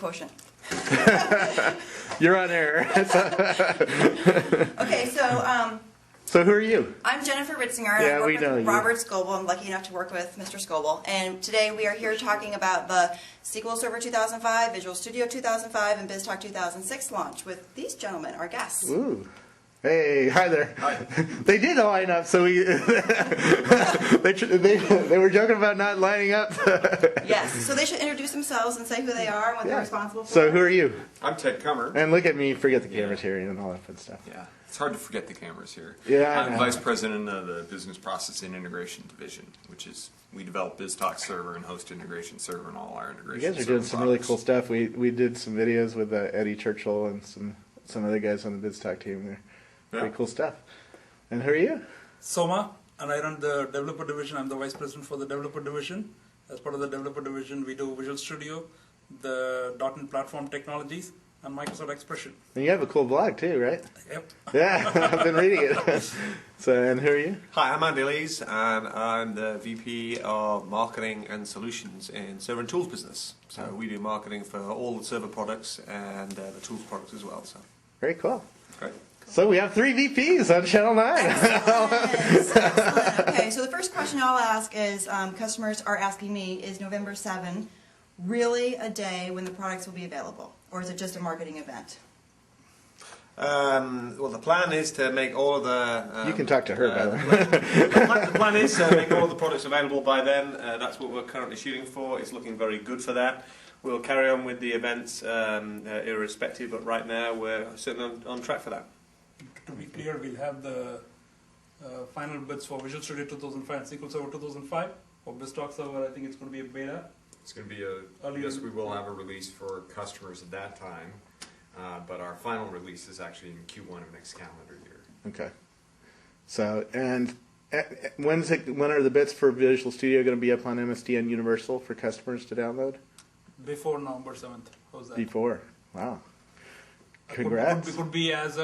quotient. You're on air. Okay, so So who are you? I'm Jennifer Ritzinger, and Yeah, I we work know with you. Robert Scoble. I'm lucky enough to work with Mr. Scoble. And today we are here talking about the SQL Server 2005, Visual Studio 2005, and Biztalk 2006 launch with these gentlemen, our guests. Ooh. Hey, hi there. Hi. They did line up, so we they were joking about not lining up. Yes, so they should introduce themselves and say who they are and what they're responsible for. So who are you? I'm Ted Kummert. And look at me, forget the cameras here and all that fun stuff. Yeah, it's hard to forget the cameras here. Yeah, I I'm know. Vice President of the Business Process and Integration Division, which is, we develop Biztalk Server and host integration server and all our You integration guys are doing server some really products. cool stuff. We did some videos with Eddie Churchill and some other guys on the Biztalk team there. Pretty Yeah. cool stuff. And who are you? Soma, and I run the developer division. I'm the vice president for the developer division. As part of the developer division, we do Visual Studio, the .NET Platform Technologies, and Microsoft Expression. And you have a cool blog too, right? Yep. Yeah, I've been reading it. So, and who are you? Hi, I'm Andy Lees, and I'm the VP of Marketing and Solutions in Server and Tools business. So we do marketing for all the server products and the tools products as well. So Very cool. great. So we have 3 VPs on Channel 9. Excellent. Okay, so the first question I'll ask is, customers are asking me, is November 7 really a day when the products will be available? Or is it just a marketing event? Well, the plan is to make all of the. You can talk to her, by the way. The plan is to make all of the products available by then. That's what we're currently shooting for. It's looking very good for that. We'll carry on with the events irrespective, but right now we're certainly on track for that. To be clear, we'll have the final bits for Visual Studio 2005 and SQL Server 2005. For Biztalk Server, I think it's going to be a beta. It's going to be yes, we will have a release for customers at that time, but our final release is actually in Q1 of next calendar year. Okay. So, and when are the bits for Visual Studio going to be up on MSDN Universal for customers to download? Before November 7th. How's that? Before. Wow. Congrats. It could be as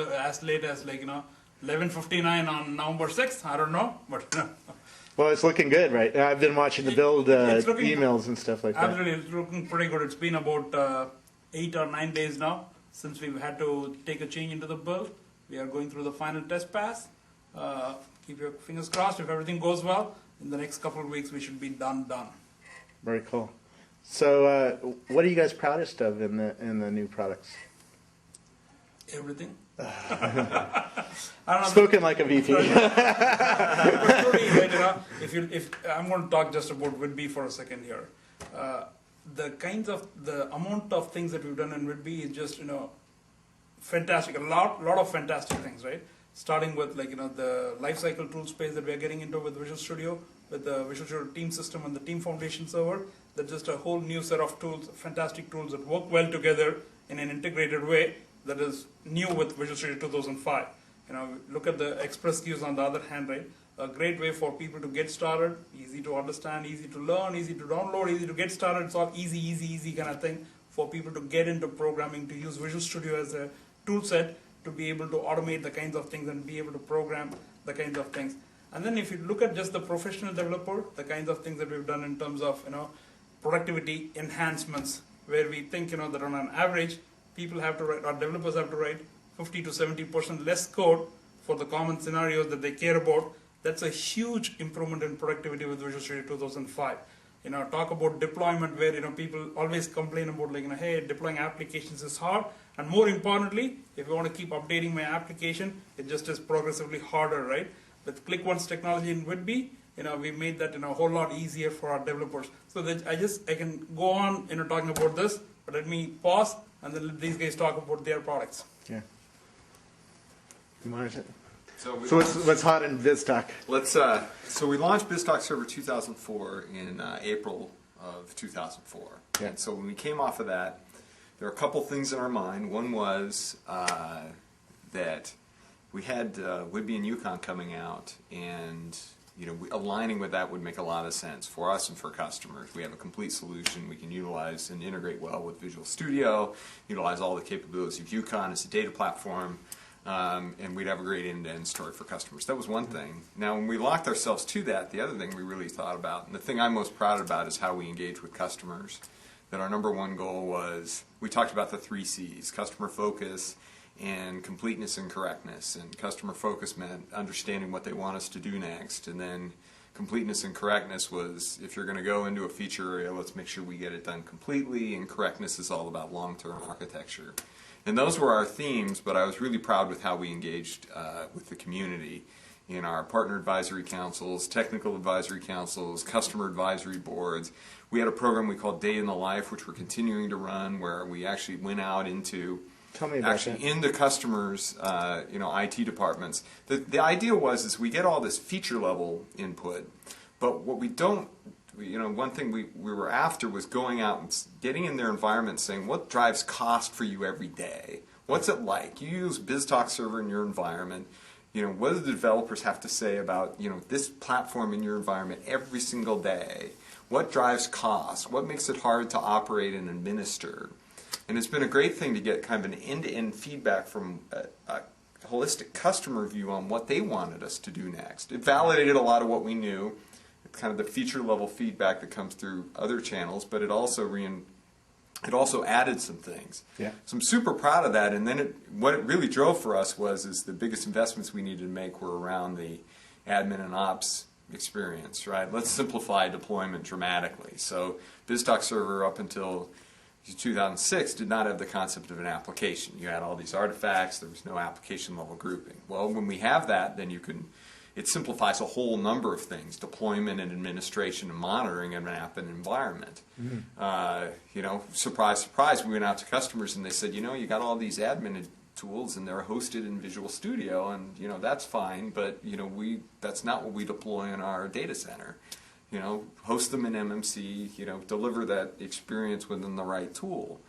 late as 11:59 on November 6th. I don't know, but Well, it's looking good, right? I've been watching the build It's looking- emails and stuff like that. absolutely, it's looking pretty good. It's been about 8 or 9 days now since we've had to take a change into the build. We are going through the final test pass. Keep your fingers crossed. If everything goes well, in the next couple of weeks we should be done. Very cool. So, what are you guys proudest of in the new products? Everything. I don't know. Spoken like a VP. But truly, right, if I'm going to talk just about Whitby for a second here, the amount of things that we've done in Whitby is just fantastic. A lot of fantastic things, right? Starting with the lifecycle tool space that we are getting into with Visual Studio, with the Visual Studio Team System and the Team Foundation server. That's just a whole new set of tools, fantastic tools that work well together in an integrated way. That is new with Visual Studio 2005. Look at the Express queues on the other hand, right? A great way for people to get started, easy to understand, easy to learn, easy to download, easy to get started. It's all easy kind of thing for people to get into programming, to use Visual Studio as a tool set to be able to automate the kinds of things and be able to program the kinds of things. And then if you look at just the professional developer, the kinds of things that we've done in terms of productivity enhancements, where we think that on an average, people have to write, or developers have to write 50 to 70% less code for the common scenarios that they care about. That's a huge improvement in productivity with Visual Studio 2005. Talk about deployment, where people always complain about hey, deploying applications is hard, and more importantly, if you want to keep updating my application, it just is progressively harder, right? With Click Once technology in Whitby, we made that a whole lot easier for our developers. So that I can go on talking about this, but let me pause and then let these guys talk about their products. Yeah. You want to? So what's hot in Biztalk? So we launched Biztalk Server 2004 in April of 2004. Yeah. And so when we came off of that, there were a couple things in our mind. One was that we had Whitby and Yukon coming out, and aligning with that would make a lot of sense for us and for customers. We have a complete solution. We can utilize and integrate well with Visual Studio, utilize all the capabilities of Yukon as a data platform, and we'd have a great end-to-end story for customers. That was one thing. Now, when we locked ourselves to that, the other thing we really thought about, and the thing I'm most proud about, is how we engage with customers. that our number one goal was, we talked about the 3 C's, customer focus and completeness and correctness. And customer focus meant understanding what they want us to do next. And then completeness and correctness was, if you're going to go into a feature area, let's make sure we get it done completely. And correctness is all about long-term architecture. And those were our themes, but I was really proud with how we engaged with the community in our partner advisory councils, technical advisory councils, customer advisory boards. We had a program we called Day in the Life, which we're continuing to run, where we actually went out into Tell me about that. in the customers' IT departments. The idea is we get all this feature level input, but what we don't, one thing we were after was going out and getting in their environment, saying what drives cost for you every day. What's it like? You use Biztalk server in your environment. What do the developers have to say about this platform in your environment every single day? What drives cost? What makes it hard to operate and administer? And it's been a great thing to get kind of an end-to-end feedback from a holistic customer view on what they wanted us to do next. It validated a lot of what we knew, kind of the feature level feedback that comes through other channels, but it also added some things. Yeah. So I'm super proud of that. And then what it really drove for us is the biggest investments we needed to make were around the admin and ops experience, right? Let's simplify deployment dramatically. So Biztalk server up until 2006 did not have the concept of an application. You had all these artifacts. There was no application level grouping. Well, when we have that, then it simplifies a whole number of things, deployment and administration and monitoring of an app and environment. Surprise, surprise, we went out to customers and they said, you got all these admin tools and they're hosted in Visual Studio, and that's fine, but that's not what we deploy in our data center. Host them in MMC, deliver that experience within the right tool.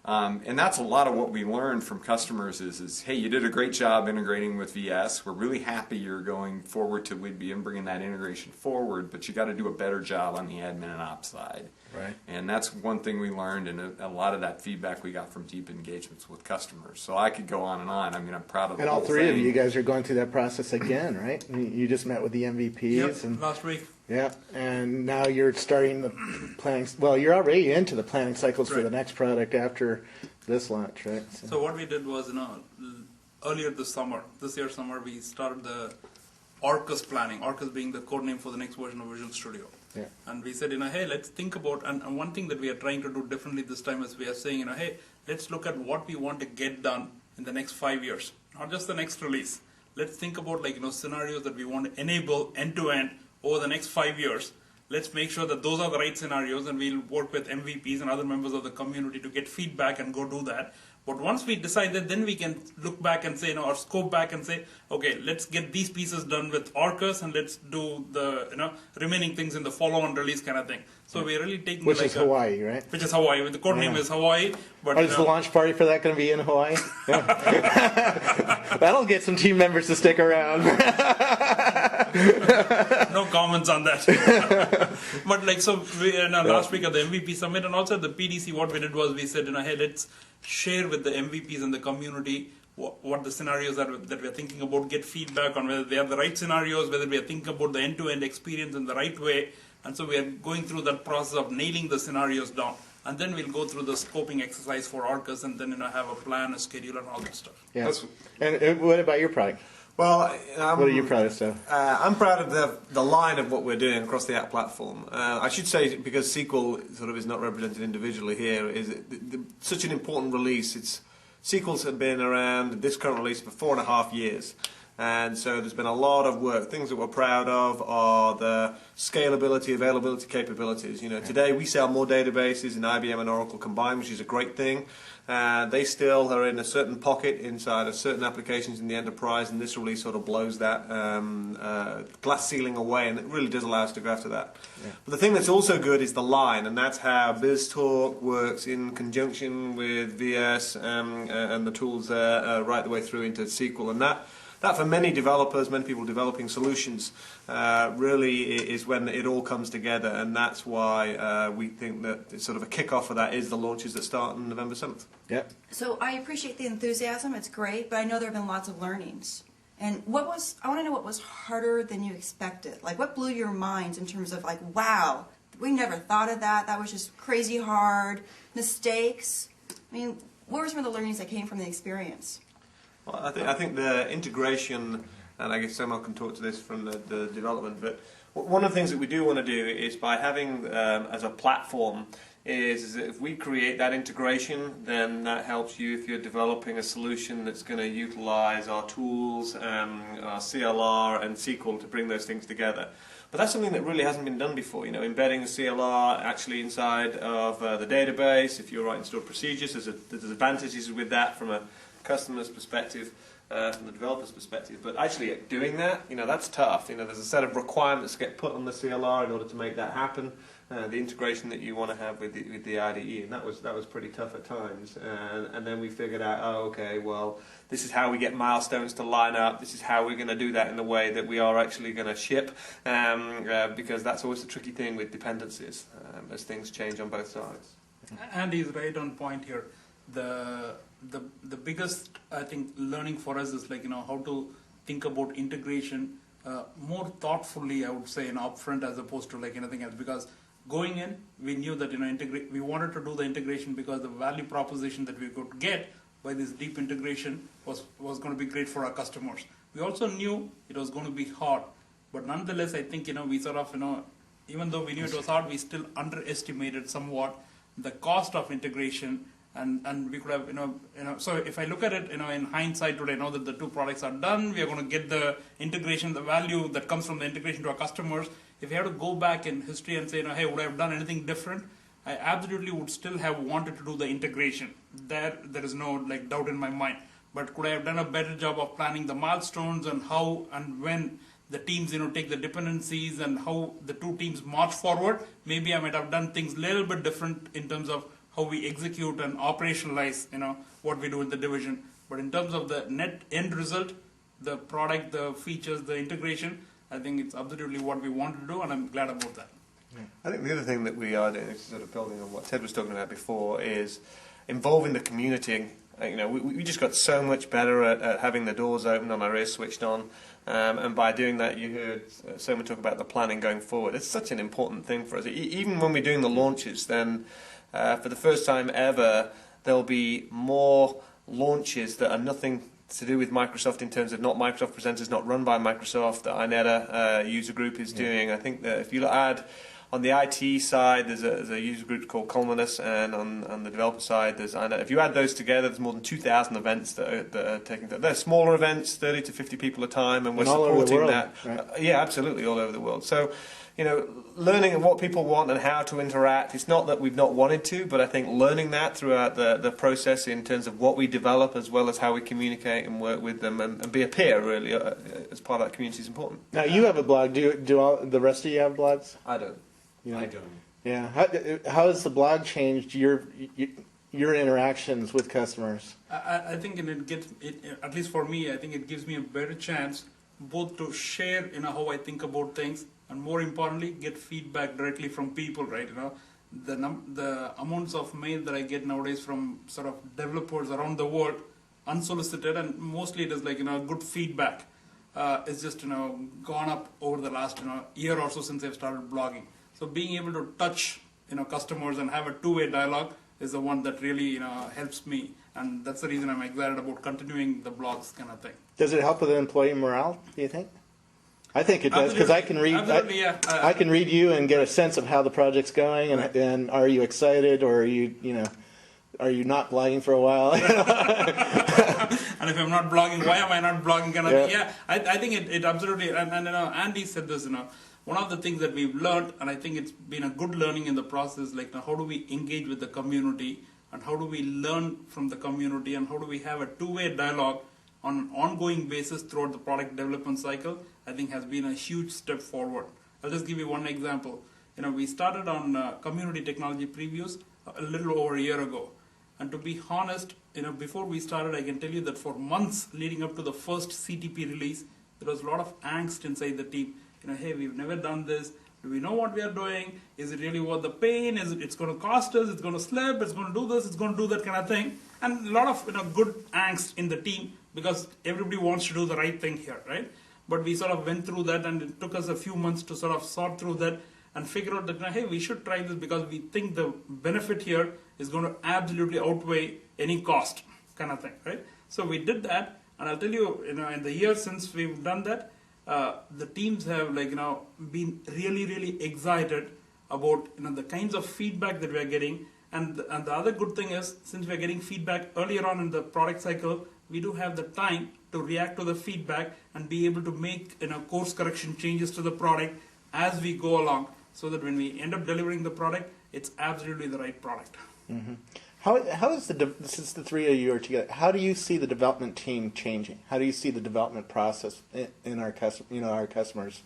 And that's a lot of what we learned from customers is, hey, you did a great job integrating with VS. We're really happy you're going forward to Whidbey and bringing that integration forward, but you got to do a better job on the admin and ops side. Right. And that's one thing we learned, and a lot of that feedback we got from deep engagements with customers. So I could go on and on. I mean, I'm proud of the And whole all three of thing. you guys are going through that process again, right? You just met with the MVPs. Yep, last week. Yeah, and now you're starting the planning. Well, you're already into the planning cycles for the next product after this launch, right? So what we did was, earlier this year summer, we started the Orcus planning. Orcus being the code name for the next version of Visual Studio. Yeah. And we said, hey, let's think about, and one thing that we are trying to do differently this time is we are saying, hey, let's look at what we want to get done in the next 5 years, not just the next release. Let's think about scenarios that we want to enable end-to-end over the next 5 years. Let's make sure that those are the right scenarios, and we'll work with MVPs and other members of the community to get feedback and go do that. But once we decide that, then we can look back and say, or scope back and say, okay, let's get these pieces done with Orcus, and let's do the remaining things in the follow-on release kind of thing. So we're really taking Which is Hawaii, right? Which is Hawaii. The code name is Hawaii. But Is the launch party for that going to be in Hawaii? That'll get some team members to stick around. No comments on that. But last week at the MVP summit and also at the PDC, what we did was we said, hey, let's share with the MVPs and the community what the scenarios that we're thinking about, get feedback on whether they are the right scenarios, whether we are thinking about the end-to-end experience in the right way. And so we are going through that process of nailing the scenarios down. And then we'll go through the scoping exercise for Orcus and then have a plan, a schedule, and all that stuff. Yeah. And what about your product? Well, what are you proud of, Steph? I'm proud of the line of what we're doing across the app platform. I should say, because SQL sort of is not represented individually here, is such an important release. SQL's have been around this current release for 4.5 years. And so there's been a lot of work. Things that we're proud of are the scalability, availability capabilities. Today we sell more databases in IBM and Oracle combined, which is a great thing. They still are in a certain pocket inside of certain applications in the enterprise, and this release sort of blows that glass ceiling away, and it really does allow us to go after that. Yeah. But the thing that's also good is the line, and that's how Biztalk works in conjunction with VS and the tools there right the way through into SQL. And that for many developers, many people developing solutions, really is when it all comes together, and that's why we think that it's sort of a kickoff for that is the launches that start on November 7th. Yep. So I appreciate the enthusiasm. It's great, but I know there have been lots of learnings. And I want to know what was harder than you expected. Like, what blew your minds in terms of wow, we never thought of that. That was just crazy hard. Mistakes. I mean, what were some of the learnings that came from the experience? Well, I think the integration, and I guess Soma can talk to this from the development, but one of the things that we do want to do is by having as a platform is that if we create that integration, then that helps you if you're developing a solution that's going to utilize our tools, our CLR and SQL to bring those things together. But that's something that really hasn't been done before. You know, embedding the CLR actually inside of the database. If you're writing stored procedures, there's advantages with that from a customer's perspective, from the developer's perspective. But actually doing that, you know, that's tough. You know, there's a set of requirements that get put on the CLR in order to make that happen. The integration that you want to have with the IDE, and that was pretty tough at times. And then we figured out, oh, okay, well, this is how we get milestones to line up. This is how we're going to do that in the way that we are actually going to ship, because that's always the tricky thing with dependencies, as things change on both sides. Andy's right on point here. The biggest, I think, learning for us is, like, you know, how to think about integration more thoughtfully, I would say, you know, upfront, as opposed to like anything else. Because going in, we knew that, you know, we wanted to do the integration because the value proposition that we could get by this deep integration was going to be great for our customers. We also knew it was going to be hard, but nonetheless, I think, you know, we sort of, you know, even though we knew it was hard, we still underestimated somewhat the cost of integration. And we could have, you know, so if I look at it, you know, in hindsight today, I know that the two products are done. We are going to get the integration, the value that comes from the integration to our customers. If we have to go back in history and say, you know, hey, would I have done anything different? I absolutely would still have wanted to do the integration. There is no like doubt in my mind. But could I have done a better job of planning the milestones and how and when the teams, you know, take the dependencies and how the two teams march forward? Maybe I might have done things a little bit different in terms of how we execute and operationalize, you know, what we do in the division. But in terms of the net end result, the product, the features, the integration, I think it's absolutely what we want to do, and I'm glad about that. I think the other thing that we are doing, sort of building on what Ted was talking about before, is involving the community. You know, we just got so much better at having the doors open and our ears switched on, and by doing that, you heard Soma talk about the planning going forward. It's such an important thing for us. Even when we're doing the launches, then for the first time ever, there'll be more launches that are nothing to do with Microsoft in terms of not Microsoft presenters, not run by Microsoft, that Ineta user group is doing. I think that if you add on the IT side, there's a user group called Columnus, and on the developer side, there's Ineta. If you add those together, there's more than 2,000 events that are taking place. They're smaller events, 30 to 50 people a time, and we're supporting that. Right? Yeah, absolutely, all over the world. So, you know, learning what people want and how to interact. It's not that we've not wanted to, but I think learning that throughout the process in terms of what we develop as well as how we communicate and work with them and be a peer, really, as part of that community is important. Now, you have a blog. Do all the rest of you have blogs? I don't. I don't. Yeah. How has the blog changed your interactions with customers? I think at least for me, I think it gives me a better chance both to share, you know, how I think about things, and more importantly, get feedback directly from people, right? You know, the amounts of mail that I get nowadays from sort of developers around the world, unsolicited, and mostly it is like, you know, good feedback. It's just, you know, gone up over the last, you know, year or so since I've started blogging. So being able to touch, you know, customers and have a two-way dialogue is the one that really, you know, helps me, and that's the reason I'm excited about continuing the blogs kind of thing. Does it help with employee morale, do you think? I think it does, because I can read. I can read you and get a sense of how the project's going, and, and are you excited, or are you not blogging for a while? And if I'm not blogging, why am I not blogging? Kind of thing. Yeah, I think it absolutely. And you know, Andy said this. You know, one of the things that we've learned, and I think it's been a good learning in the process, like, how do we engage with the community, and how do we learn from the community, and how do we have a two-way dialogue on an ongoing basis throughout the product development cycle, I think has been a huge step forward. I'll just give you one example. You know, we started on community technology previews a little over a year ago. And to be honest, you know, before we started, I can tell you that for months leading up to the first CTP release, there was a lot of angst inside the team. You know, hey, we've never done this. Do we know what we are doing? Is it really worth the pain? It's going to cost us? It's going to slip? It's going to do this? It's going to do that kind of thing? And a lot of, you know, good angst in the team, because everybody wants to do the right thing here, right? But we sort of went through that, and it took us a few months to sort of sort through that. and figure out that, hey, we should try this because we think the benefit here is going to absolutely outweigh any cost kind of thing, right? So we did that, and I'll tell you, in the years since we've done that, the teams have been really excited about the kinds of feedback that we are getting, and the other good thing is, since we are getting feedback earlier on in the product cycle, we do have the time to react to the feedback and be able to make course correction changes to the product as we go along, so that when we end up delivering the product, it's absolutely the right product. Mm-hmm. How is since the three of you are together, how do you see the development team changing? How do you see the development process in our customers?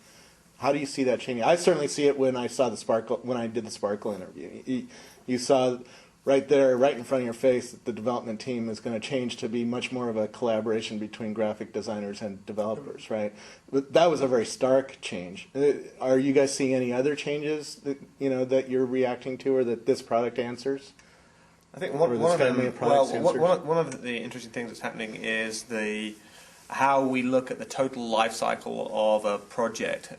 How do you see that changing? I certainly see it when I saw when I did the Sparkle interview. You saw right there, right in front of your face, that the development team is going to change to be much more of a collaboration between graphic designers and developers, right? But that was a very stark change. Are you guys seeing any other changes that you're reacting to, or that this product answers? I think one of the interesting things that's happening is how we look at the total life cycle of a project.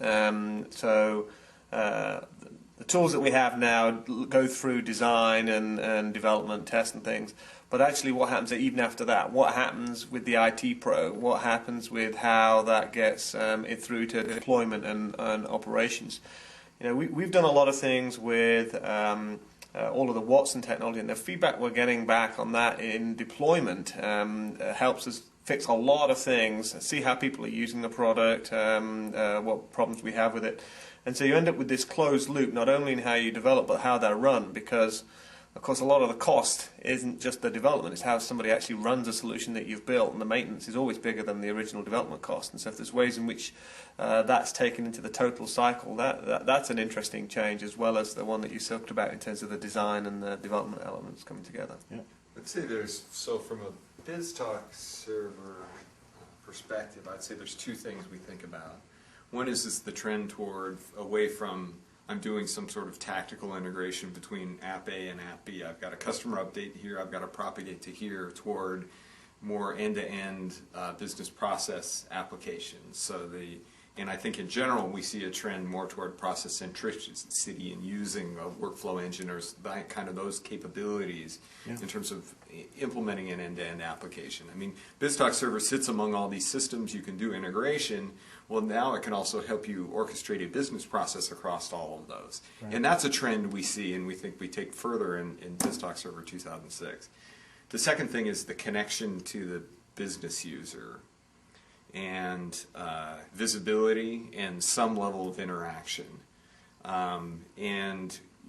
The tools that we have now go through design and development, test and things, but actually what happens even after that? What happens with the IT pro? What happens with how that gets it through to deployment and operations? We've done a lot of things with all of the Watson technology, and the feedback we're getting back on that in deployment helps us fix a lot of things, see how people are using the product, what problems we have with it. And so you end up with this closed loop, not only in how you develop, but how they're run, because, of course, a lot of the cost isn't just the development, it's how somebody actually runs a solution that you've built, and the maintenance is always bigger than the original development cost. And so if there's ways in which that's taken into the total cycle, that's an interesting change, as well as the one that you talked about in terms of the design and the development elements coming together. Yeah. I'd say from a Biztalk server perspective, I'd say there's two things we think about. One is the trend toward away from I'm doing some sort of tactical integration between app A and app B. I've got a customer update here, I've got to propagate to here, toward more end-to-end business process applications. And I think in general we see a trend more toward process centricity and using a workflow engine or kind of those capabilities in terms of implementing an end-to-end application. I mean, Biztalk Server sits among all these systems. You can do integration. Well, now it can also help you orchestrate a business process across all of those. Right. And that's a trend we see and we think we take further in Biztalk Server 2006. The second thing is the connection to the business user and visibility and some level of interaction.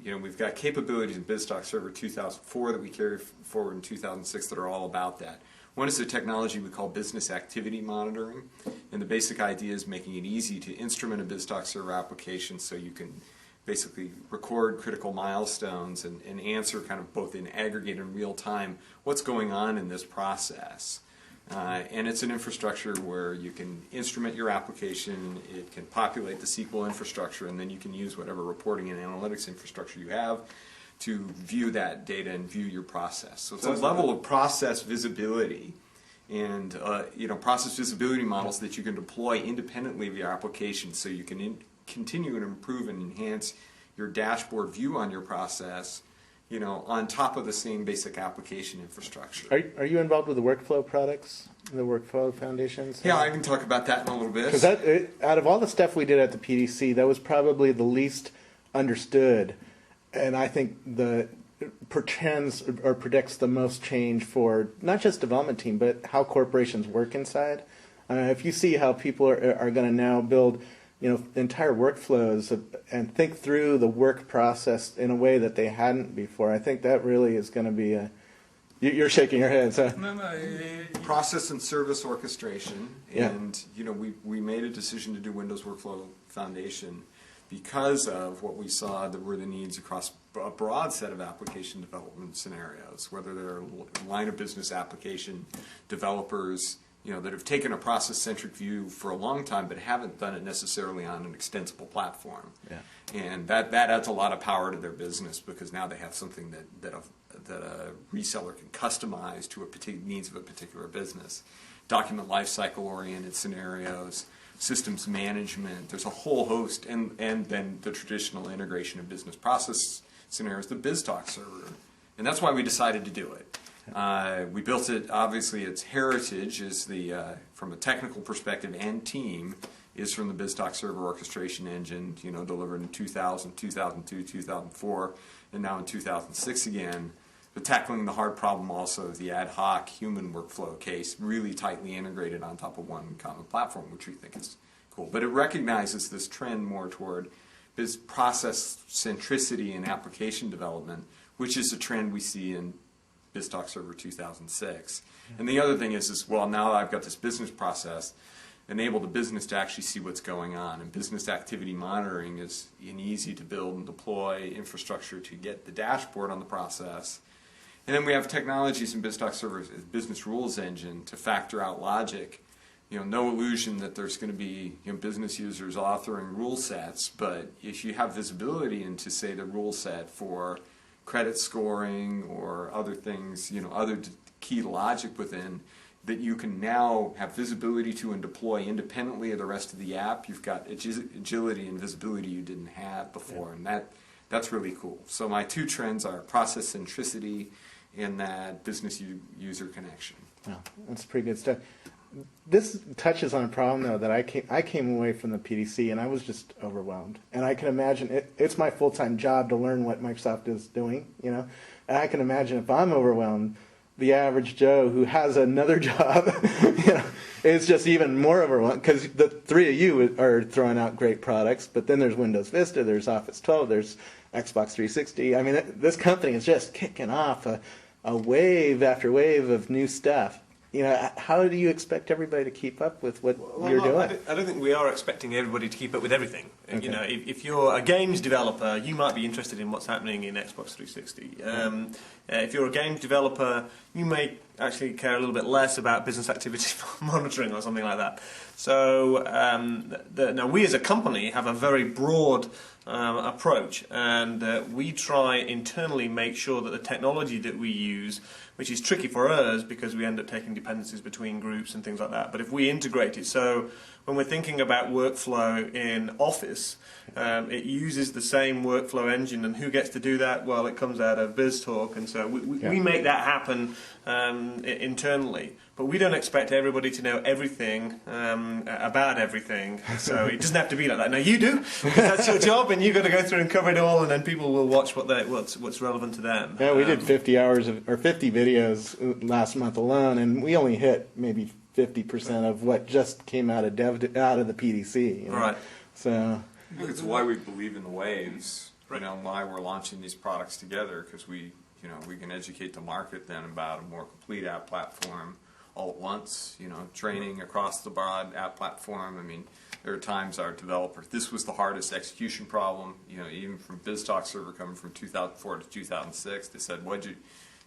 We've got capabilities in Biztalk Server 2004 that we carry forward in 2006 that are all about that. One is the technology we call business activity monitoring, and the basic idea is making it easy to instrument a Biztalk Server application so you can basically record critical milestones and answer kind of both in aggregate and real time what's going on in this process. And it's an infrastructure where you can instrument your application, it can populate the SQL infrastructure, and then you can use whatever reporting and analytics infrastructure you have to view that data and view your process. So it's a level of process visibility and process visibility models that you can deploy independently of your application, so you can continue to improve and enhance your dashboard view on your process, on top of the same basic application infrastructure. Are you involved with the workflow products, the workflow foundations? Yeah, I can talk about that in a little bit. Because out of all the stuff we did at the PDC, that was probably the least understood, and I think predicts the most change for not just development team, but how corporations work inside. If you see how people are going to now build entire workflows and think through the work process in a way that they hadn't before, I think that really is going to be you're shaking your head. So. Process and service orchestration, and we made a decision to do Windows Workflow Foundation because of what we saw that were the needs across a broad set of application development scenarios, whether they're line of business application developers, that have taken a process-centric view for a long time but haven't done it necessarily on an extensible platform. Yeah. And that adds a lot of power to their business, because now they have something that a reseller can customize to needs of a particular business. Document lifecycle oriented scenarios, systems management. There's a whole host, and then the traditional integration of business process scenarios, the Biztalk server. And that's why we decided to do it. We built it, obviously its heritage is from a technical perspective and team, is from the Biztalk server orchestration engine, delivered in 2000, 2002, 2004, and now in 2006 again. But tackling the hard problem also of the ad hoc human workflow case, really tightly integrated on top of one common platform, which we think is cool. But it recognizes this trend more toward process centricity in application development, which is a trend we see in Biztalk Server 2006. And the other thing is well, now that I've got this business process, enable the business to actually see what's going on. And business activity monitoring is an easy to build and deploy infrastructure to get the dashboard on the process. And then we have technologies in Biztalk Server as business rules engine to factor out logic. No illusion that there's going to be business users authoring rule sets, but if you have visibility into, say, the rule set for credit scoring or other things, other key logic within, that you can now have visibility to and deploy independently of the rest of the app. You've got agility and visibility you didn't have before, and that's really cool. So my two trends are process centricity and that business user connection. Wow, that's pretty good stuff. This touches on a problem, though, that I came away from the PDC and I was just overwhelmed. And I can imagine it's my full-time job to learn what Microsoft is doing, And I can imagine if I'm overwhelmed, the average Joe who has another job, is just even more overwhelmed, because the three of you are throwing out great products, but then there's Windows Vista, there's Office 12, there's Xbox 360. I mean, this company is just kicking off a wave after wave of new stuff. How do you expect everybody to keep up with what you're doing? I don't think we are expecting everybody to keep up with everything. Okay. If you're a games developer, you might be interested in what's happening in Xbox 360. If you're a games developer, you may actually care a little bit less about business activity monitoring or something like that. So now we as a company have a very broad approach, and we try internally make sure that the technology that we use, which is tricky for us because we end up taking dependencies between groups and things like that, but if we integrate it, so when we're thinking about workflow in Office, it uses the same workflow engine, and who gets to do that? Well, it comes out of Biztalk, and so we make that happen internally. But we don't expect everybody to know everything about everything, so it doesn't have to be like that. Now you do, because that's your job, and you've got to go through and cover it all, and then people will watch what's relevant to them. Yeah, we did 50 hours or 50 videos last month alone, and we only hit maybe 50% of what just came out of the PDC. Right. So I think it's why we believe in the waves. Why we're launching these products together, because we can educate the market then about a more complete app platform all at once, training across the broad app platform. I mean, there are times our developers, this was the hardest execution problem, even from Biztalk Server coming from 2004 to 2006, they said,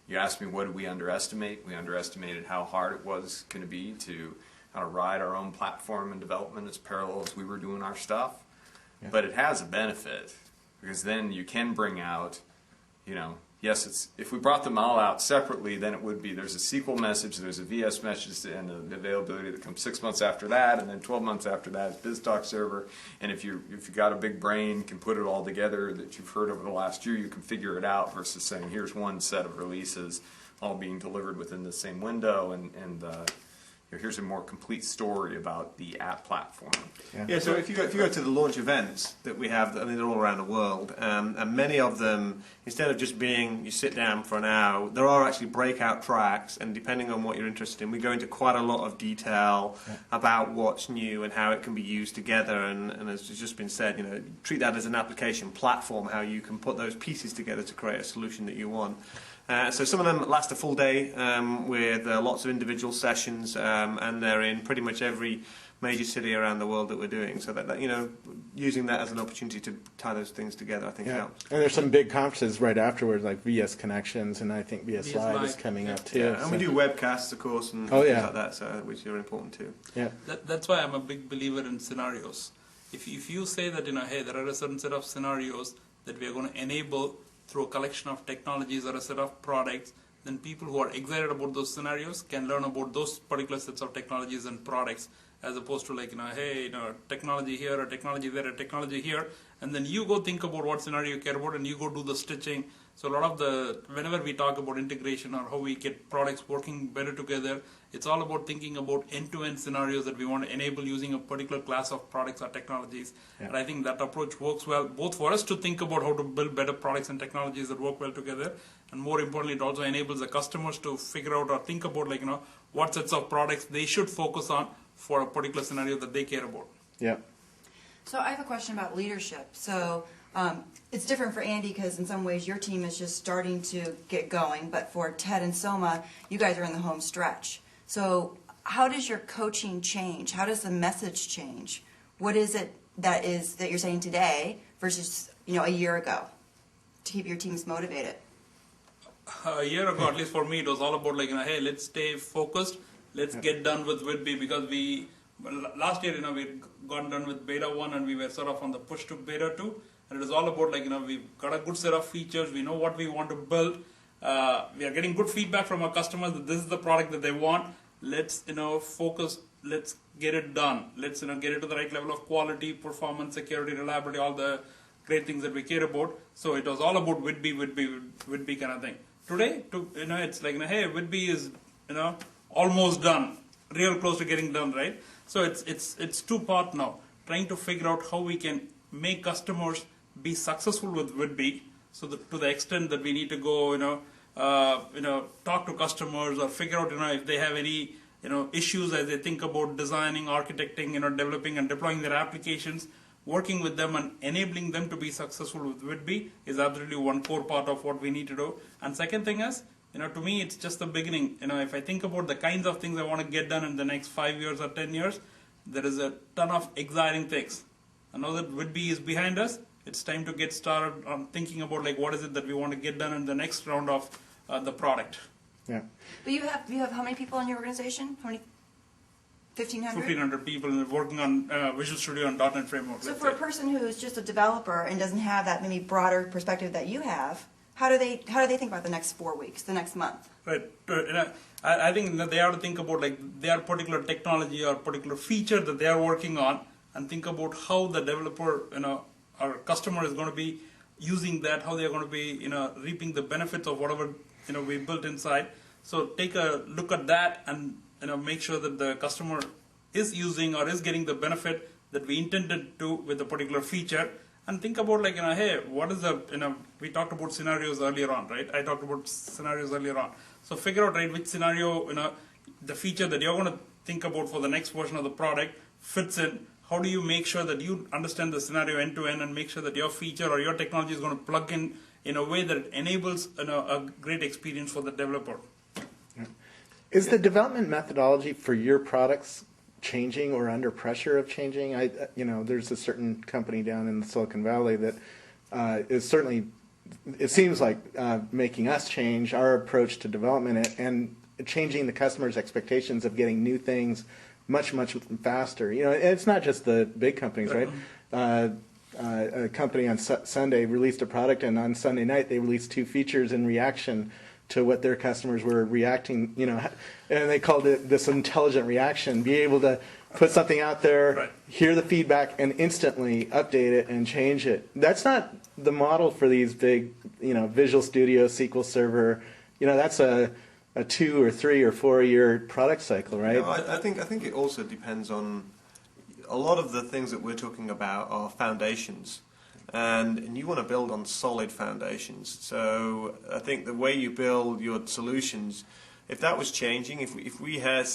you asked me what did we underestimate? We underestimated how hard it was going to be to kind of ride our own platform in development as parallel as we were doing our stuff. Yeah. But it has a benefit, because then you can bring out, yes, if we brought them all out separately, then it would be there's a SQL message, there's a VS message, and the availability that comes 6 months after that, and then 12 months after that is Biztalk Server. And if you got a big brain, can put it all together that you've heard over the last year, you can figure it out versus saying here's one set of releases all being delivered within the same window, and here's a more complete story about the app platform. Yeah, so if you go to the launch events that we have, they're all around the world, and many of them, instead of just being you sit down for an hour, there are actually breakout tracks, and depending on what you're interested in, we go into quite a lot of detail about what's new and how it can be used together, and as has just been said, treat that as an application platform, how you can put those pieces together to create a solution that you want. So some of them last a full day with lots of individual sessions, and they're in pretty much every major city around the world that we're doing. So that using that as an opportunity to tie those things together, I think helps. And there's some big conferences right afterwards, like VS Connections, and I think VS Live is coming up too. Yeah, and we do webcasts, of course, and things like that, so which are important too. Yeah, that's why I'm a big believer in scenarios. If you say that hey, there are a certain set of scenarios that we are going to enable through a collection of technologies or a set of products, then people who are excited about those scenarios can learn about those particular sets of technologies and products as opposed to like, hey, technology here or technology there or technology here, and then you go think about what scenario you care about and you go do the stitching. So a lot of whenever we talk about integration or how we get products working better together, it's all about thinking about end-to-end scenarios that we want to enable using a particular class of products or technologies. Yeah. And I think that approach works well, both for us to think about how to build better products and technologies that work well together, and more importantly, it also enables the customers to figure out or think about like, what sets of products they should focus on for a particular scenario that they care about. Yeah. So I have a question about leadership. So it's different for Andy because in some ways your team is just starting to get going, but for Ted and Soma, you guys are in the home stretch. So how does your coaching change? How does the message change? What is it that you're saying today versus a year ago to keep your teams motivated? A year ago, at least for me, it was all about like, hey, let's stay focused. Let's get done with Whitby, because last year, we got done with beta 1 and we were sort of on the push to beta 2. And it was all about like, we've got a good set of features. We know what we want to build. We are getting good feedback from our customers that this is the product that they want. Let's, focus. Let's get it done. Let's, get it to the right level of quality, performance, security, reliability, all the great things that we care about. So it was all about Whitby kind of thing. Today, it's like, hey, Whitby is, almost done, real close to getting done, right? So it's two-part now, trying to figure out how we can make customers be successful with Whitby, so that to the extent that we need to go, talk to customers or figure out, if they have any, issues as they think about designing, architecting, developing and deploying their applications, working with them and enabling them to be successful with Whitby is absolutely one core part of what we need to do. And second thing is, to me, it's just the beginning. If I think about the kinds of things I want to get done in the next 5 years or 10 years, there is a ton of exciting things. And now that Whitby is behind us, it's time to get started on thinking about like what is it that we want to get done in the next round of the product. Yeah. But you have how many people in your organization? How many? 1,500? 1,500 people working on Visual Studio and .NET Framework. So for a person who's just a developer and doesn't have that maybe broader perspective that you have, how do they think about the next 4 weeks, the next month? Right. I think they have to think about like their particular technology or particular feature that they are working on, and think about how the developer, our customer is going to be using that, how they are going to be, reaping the benefits of whatever, we built inside. So take a look at that and, make sure that the customer is using or is getting the benefit that we intended to with a particular feature. And think about like, hey, what is the, we talked about scenarios earlier on, right? I talked about scenarios earlier on. So figure out, right, which scenario, the feature that you're going to think about for the next version of the product fits in. How do you make sure that you understand the scenario end to end and make sure that your feature or your technology is going to plug in a way that it enables a great experience for the developer? Is the development methodology for your products changing or under pressure of changing? There's a certain company down in Silicon Valley that is certainly, it seems like, making us change our approach to development and changing the customer's expectations of getting new things much, much faster. And it's not just the big companies, right? A company on Sunday released a product, and on Sunday night they released 2 features in reaction to what their customers were reacting, and they called it this intelligent reaction. Be able to put something out there, right, hear the feedback, and instantly update it and change it. That's not the model for these big, Visual Studio, SQL Server. That's a 2 or 3 or 4 year product cycle, right? I think it also depends on a lot of the things that we're talking about are foundations. And you want to build on solid foundations. So I think the way you build your solutions, if that was changing, if we had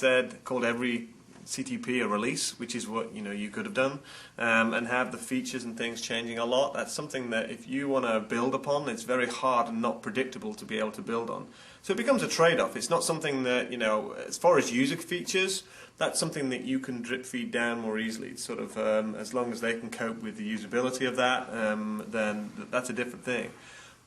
called every CTP a release, which is what you could have done, and have the features and things changing a lot, that's something that if you want to build upon, it's very hard and not predictable to be able to build on. So it becomes a trade-off. It's not something that, as far as user features, that's something that you can drip feed down more easily. It's sort of, as long as they can cope with the usability of that, then that's a different thing.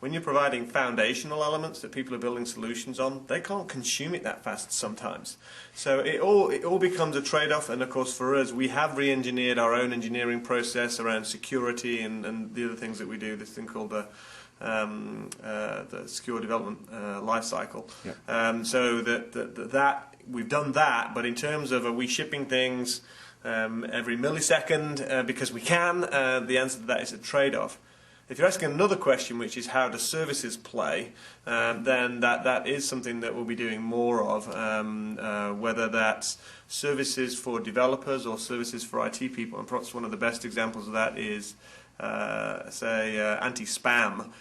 When you're providing foundational elements that people are building solutions on, they can't consume it that fast sometimes. So it all becomes a trade-off, and of course for us, we have re-engineered our own engineering process around security and the other things that we do, this thing called the secure development life cycle. Yeah. So that we've done that, but in terms of are we shipping things every millisecond because we can. The answer to that is a trade-off. If you're asking another question, which is how do services play, then that is something that we'll be doing more of, whether that's services for developers or services for IT people. And perhaps one of the best examples of that is, say, anti-spam.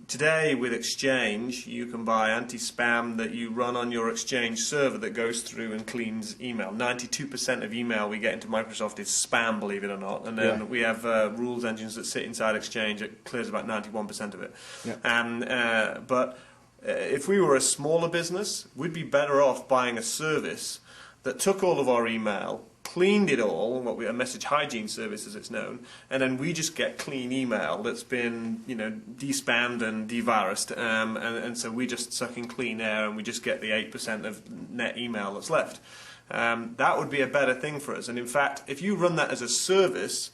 Today with Exchange, you can buy anti-spam that you run on your Exchange server that goes through and cleans email. 92% of email we get into Microsoft is spam, believe it or not. And then we have rules engines that sit inside Exchange that clears about 91% of it. Yeah. But if we were a smaller business, we'd be better off buying a service that took all of our email, cleaned it all, a message hygiene service as it's known, and then we just get clean email that's been, de-spammed and de-virused, and so we just suck in clean air and we just get the 8% of net email that's left. That would be a better thing for us. And in fact, if you run that as a service,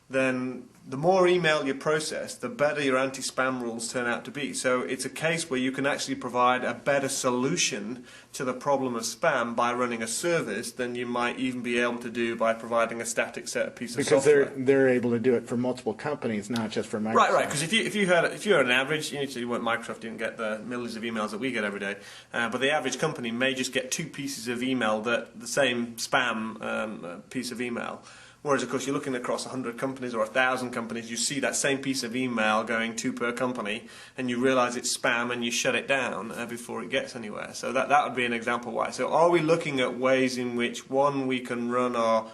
then the more email you process, the better your anti-spam rules turn out to be. So it's a case where you can actually provide a better solution to the problem of spam by running a service than you might even be able to do by providing a static set of pieces of software. Because they're able to do it for multiple companies, not just for Microsoft. Right. Because if you're an average, Microsoft didn't get the millions of emails that we get every day, but the average company may just get 2 pieces of email that the same spam piece of email. Whereas, of course, you're looking across 100 companies or 1,000 companies, you see that same piece of email going 2 per company, and you realise it's spam and you shut it down before it gets anywhere. So that would be an example why. So are we looking at ways in which, one, we can run our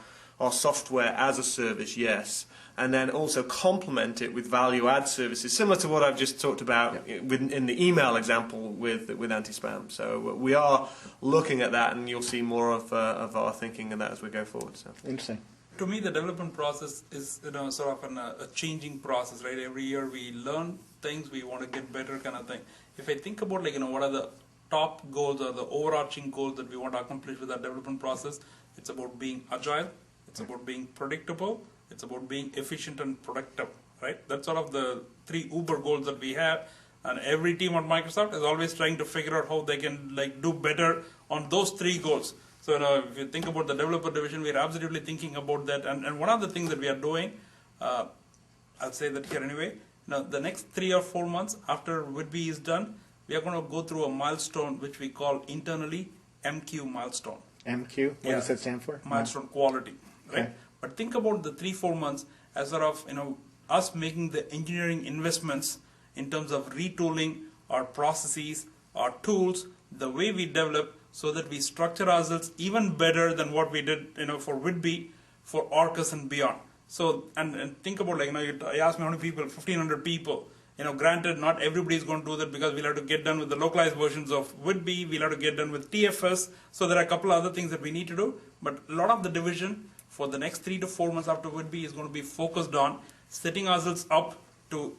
software as a service? Yes. And then also complement it with value-add services, similar to what I've just talked about in the email example with anti-spam. So we are looking at that, and you'll see more of our thinking in that as we go forward. So. Interesting. To me, the development process is sort of a changing process, right? Every year we learn things, we want to get better, kind of thing. If I think about what are the top goals or the overarching goals that we want to accomplish with our development process, it's about being agile, it's about being predictable, it's about being efficient and productive, right? That's sort of the 3 uber goals that we have, and every team at Microsoft is always trying to figure out how they can do better on those 3 goals. So if you think about the developer division, we are absolutely thinking about that. And one of the things that we are doing, I'll say that here anyway, the next 3 or 4 months after Whitby is done, we are going to go through a milestone which we call internally MQ milestone. MQ? What does that stand for? Milestone quality, right? Okay. But think about the 3-4 months as sort of us making the engineering investments in terms of retooling our processes, our tools, the way we develop, so that we structure ourselves even better than what we did, for Whitby, for Orcus and beyond. So, and think about I asked me how many people, 1,500 people. Granted, not everybody is going to do that because we'll have to get done with the localized versions of Whitby, we'll have to get done with TFS, so there are a couple of other things that we need to do. But a lot of the division for the next 3 to 4 months after Whitby is going to be focused on setting ourselves up to,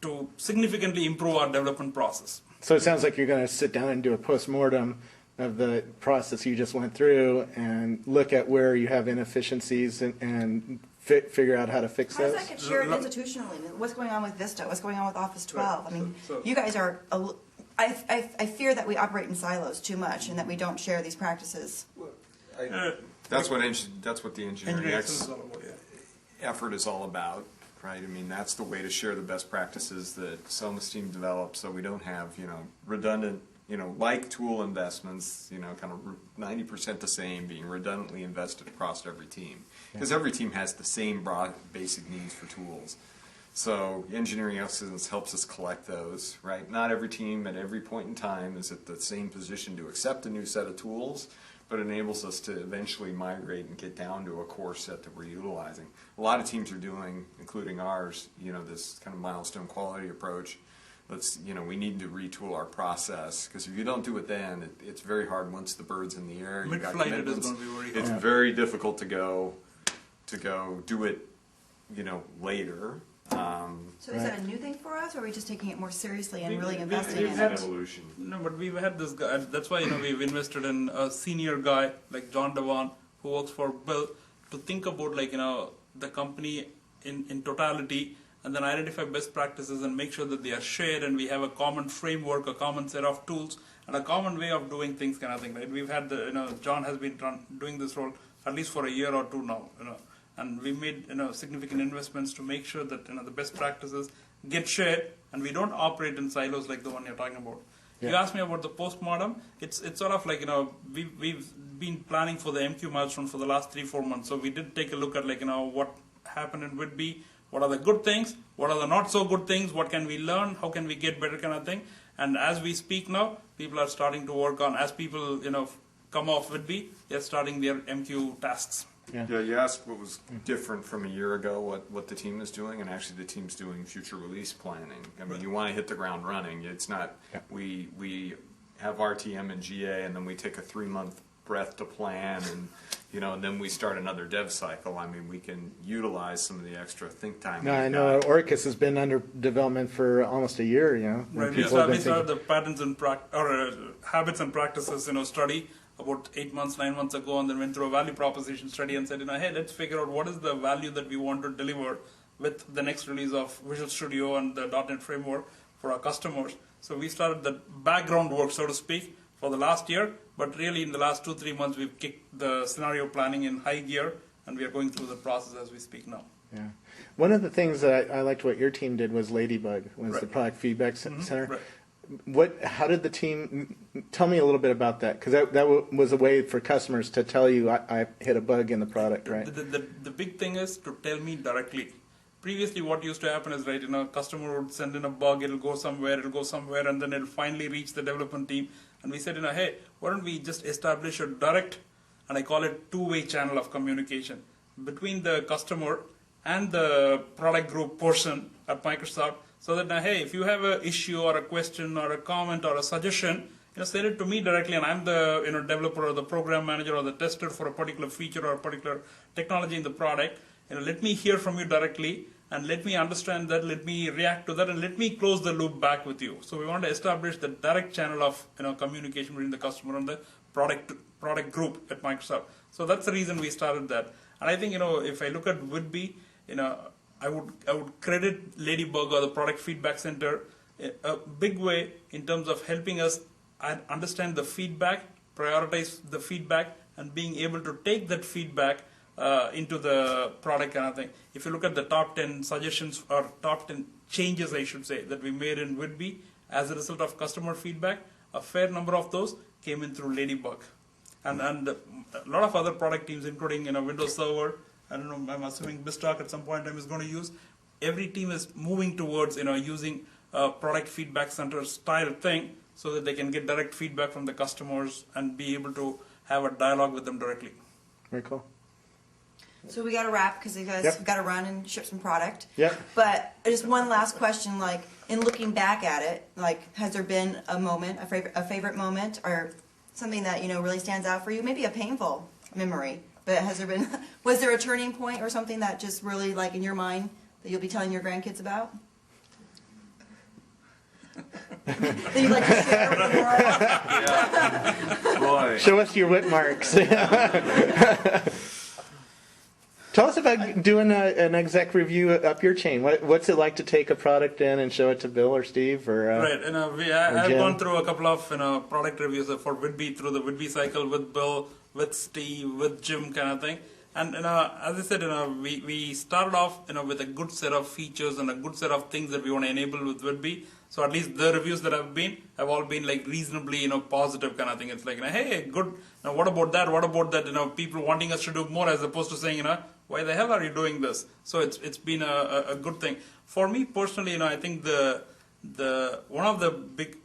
to significantly improve our development process. So it sounds like you're going to sit down and do a post-mortem of the process you just went through and look at where you have inefficiencies and figure out how to fix How those? does that get shared institutionally? What's going on with Vista? What's going on with Office 12? I mean, you guys are, I fear that we operate in silos too much and that we don't share these practices. That's what the engineering effort is all about. Right, I mean that's the way to share the best practices that Soma's team develops, so we don't have redundant like tool investments kind of 90% the same being redundantly invested across every team, because every team has the same broad basic needs for tools. So engineering excellence helps us collect those. Right, not every team at every point in time is at the same position to accept a new set of tools, but enables us to eventually migrate and get down to a core set that we're utilizing. A lot of teams are doing, including ours, this kind of milestone quality approach. We need to retool our process, because if you don't do it then, it's very hard once the bird's in the air. Mid-flight it is going to be very hard. It's very difficult to go do it, later. So is that a new thing for us, or are we just taking it more seriously and really investing in It's it? an evolution. No, but we've had this guy. That's why we've invested in a senior guy like John Devon, who works for Bill, to think about the company in totality, and then identify best practices and make sure that they are shared, and we have a common framework, a common set of tools, and a common way of doing things, kind of thing. Right? We've had John has been doing this role at least for a year or two now, and we made significant investments to make sure that the best practices get shared, and we don't operate in silos like the one you're talking about. You asked me about the postmortem. It's sort of like we've been planning for the MQ milestone for the last 3-4 months. So we did take a look at what happened in Whitby, what are the good things, what are the not so good things, what can we learn, how can we get better kind of thing. And as we speak now, people are starting to work on, as people come off Whitby, they're starting their MQ tasks. Yeah, you asked what was different from a year ago, what the team is doing, and actually the team's doing future release planning. I mean, you want to hit the ground running. It's not, we have RTM and GA, and then we take a 3-month breath to plan, and then we start another dev cycle. I mean, we can utilize some of the extra think time. No, I know Orcus has been under development for almost a year, Right, we started the patterns and habits and practices, study about 8 months, 9 months ago, and then went through a value proposition study and said, hey, let's figure out what is the value that we want to deliver with the next release of Visual Studio and the .NET framework for our customers. So we started the background work, so to speak, for the last year, but really in the last 2-3 months, we've kicked the scenario planning in high gear, and we are going through the process as we speak now. Yeah. One of the things that I liked what your team did was Ladybug, was the product feedback center. Right. How did the team, tell me a little bit about that, because that was a way for customers to tell you, I hit a bug in the product, right? The big thing is to tell me directly. Previously what used to happen is, customer would send in a bug, it'll go somewhere, and then it'll finally reach the development team. And we said, hey, why don't we just establish a direct, and I call it two-way channel of communication between the customer and the product group person at Microsoft, so that hey, if you have an issue or a question or a comment or a suggestion, send it to me directly, and I'm the developer or the program manager or the tester for a particular feature or a particular technology in the product. Let me hear from you directly, and let me understand that, let me react to that, and let me close the loop back with you. So we want to establish the direct channel of communication between the customer and the product group at Microsoft. So that's the reason we started that. And I think if I look at Whitby, I would credit Ladybug or the Product Feedback Center a big way in terms of helping us understand the feedback, prioritize the feedback, and being able to take that feedback into the product kind of thing. If you look at the top 10 suggestions or top 10 changes, I should say, that we made in Whitby as a result of customer feedback, a fair number of those came in through Ladybug. And a lot of other product teams, including Windows Server, I don't know, I'm assuming Biztalk at some point in time is going to use. Every team is moving towards using a product feedback center style thing so that they can get direct feedback from the customers and be able to have a dialogue with them directly. Very cool. So we got to wrap because you guys got to run and ship some product. Yep. But just one last question, in looking back at it, has there been a moment, a favorite moment, or something that really stands out for you? Maybe a painful memory. But was there a turning point or something that just really, in your mind, that you'll be telling your grandkids about? That you'd like to share with the world? Yeah. Boy. Show us your whip marks. Tell us about doing an exec review up your chain. What's it like to take a product in and show it to Bill or Steve or right? I've gone through a couple of product reviews for Whitby through the Whitby cycle with Bill, with Steve, with Jim, kind of thing. And as I said, we started off with a good set of features and a good set of things that we want to enable with Whitby. So at least the reviews that have all been reasonably positive kind of thing. It's hey, good. Now what about that? What about that? People wanting us to do more, as opposed to saying why the hell are you doing this? So it's been a good thing for me personally. I think the one of the big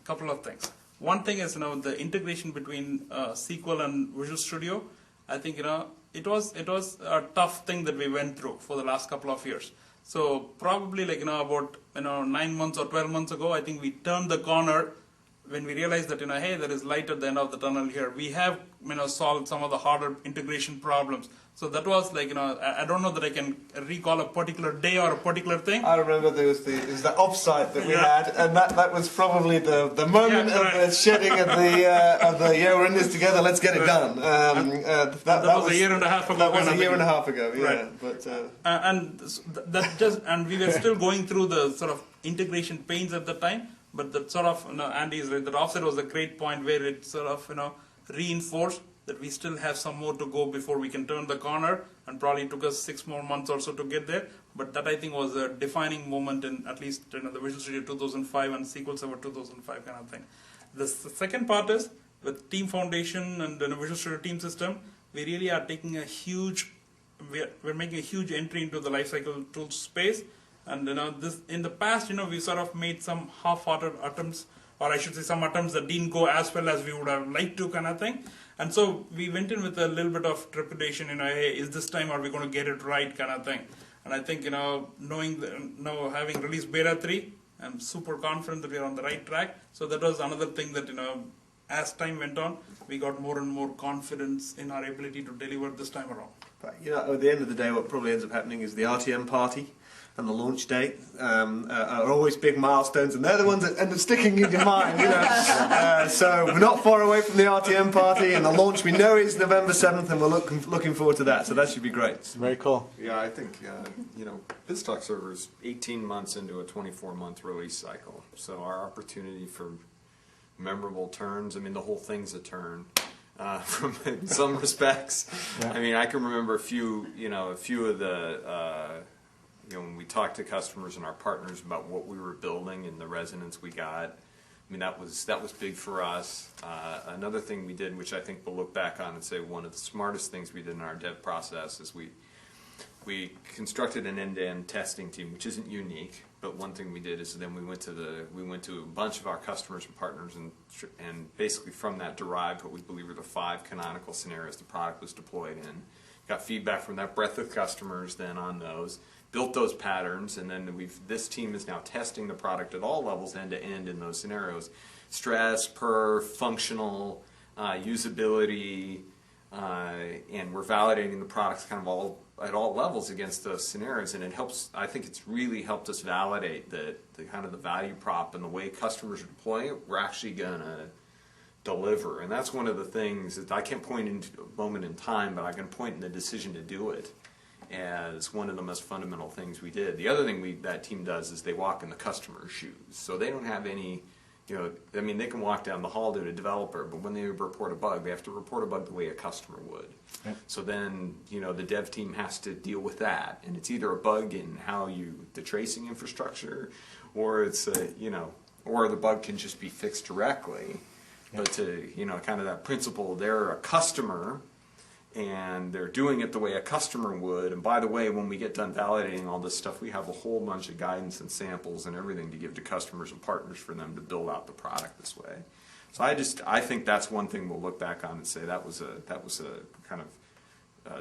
couple of things. One thing is the integration between SQL and Visual Studio. I think it was a tough thing that we went through for the last couple of years. So probably about 9 months or 12 months ago, I think we turned the corner when we realized that hey, there is light at the end of the tunnel here. We have solved some of the harder integration problems. So that was I don't know that I can recall a particular day or a particular thing. I remember there was the offsite that we had, and that was probably the moment of the shedding of the we're in this together, let's get it done. That was a year and a half ago. That was a year and a half ago, yeah. Right. But and we were still going through the sort of integration pains at the time. But that sort of Andy's right. That offset was a great point where it sort of reinforced that we still have some more to go before we can turn the corner, and probably took us 6 more months or so to get there. But that I think was a defining moment in at least the Visual Studio 2005 and SQL Server 2005 kind of thing. The second part is with Team Foundation and the Visual Studio Team System, we really are taking a huge, we're making a huge entry into the lifecycle tools space. And this in the past, we sort of made some half-hearted attempts, or I should say some attempts that didn't go as well as we would have liked to, kind of thing. And so we went in with a little bit of trepidation, hey, is this time are we going to get it right, kind of thing. And I think, knowing now having released beta 3, I'm super confident that we're on the right track. So that was another thing that, as time went on, we got more and more confidence in our ability to deliver this time around. But, at the end of the day, what probably ends up happening is the RTM party and the launch date are always big milestones, and they're the ones that end up sticking in your mind. So we're not far away from the RTM party, and the launch we know is November 7th, and we're looking forward to that. So that should be great. Very cool. Yeah, I think Biztalk Server is 18 months into a 24-month release cycle. So our opportunity for memorable turns, I mean, the whole thing's a turn. From in some respects, Yeah. I mean, I can remember a few of the. When we talked to customers and our partners about what we were building and the resonance we got, I mean, that was big for us. Another thing we did, which I think we'll look back on and say one of the smartest things we did in our dev process, is we constructed an end-to-end testing team, which isn't unique. But one thing we did is then we went to a bunch of our customers and partners, and basically from that derived what we believe are the 5 canonical scenarios the product was deployed in. Got feedback from that breadth of customers then on those. Built those patterns, and then this team is now testing the product at all levels, end to end, in those scenarios: stress, perf, functional, usability, and we're validating the products kind of at all levels against those scenarios. And it helps. I think it's really helped us validate the kind of the value prop and the way customers are deploying it. We're actually gonna deliver, and that's one of the things that I can't point into a moment in time, but I can point in the decision to do it as one of the most fundamental things we did. The other thing that team does is they walk in the customer's shoes. So they don't have any, I mean, they can walk down the hall to a developer, but when they report a bug, they have to report a bug the way a customer would. Yep. So then, the dev team has to deal with that. And it's either a bug in the tracing infrastructure, or it's, or the bug can just be fixed directly. Yep. But to, kind of that principle, they're a customer, and they're doing it the way a customer would. And by the way, when we get done validating all this stuff, we have a whole bunch of guidance and samples and everything to give to customers and partners for them to build out the product this way. So I think that's one thing we'll look back on and say that was a kind of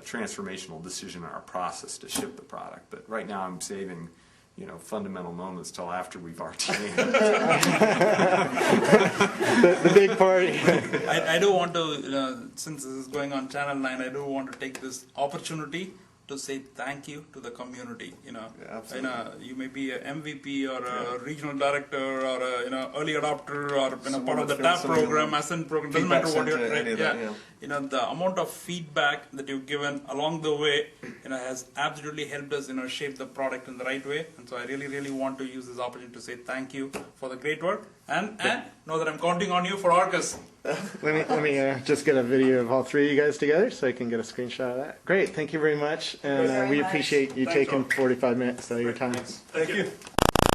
transformational decision in our process to ship the product. But right now I'm saving fundamental moments till after we've RTM'd. the big party. I do want to, since this is going on Channel 9, I do want to take this opportunity to say thank you to the community. You may be an MVP or a regional director or a early adopter or part of the TAP program, Ascent program. Doesn't matter what you're right. The amount of feedback that you've given along the way, has absolutely helped us, shape the product in the right way. And so I really, really want to use this opportunity to say thank you for the great work, and know that I'm counting on you for Arcus. Let me just get a video of all 3 of you guys together so I can get a screenshot of that. Great, thank you very much, and we appreciate you taking 45 minutes out of your time. Thank you.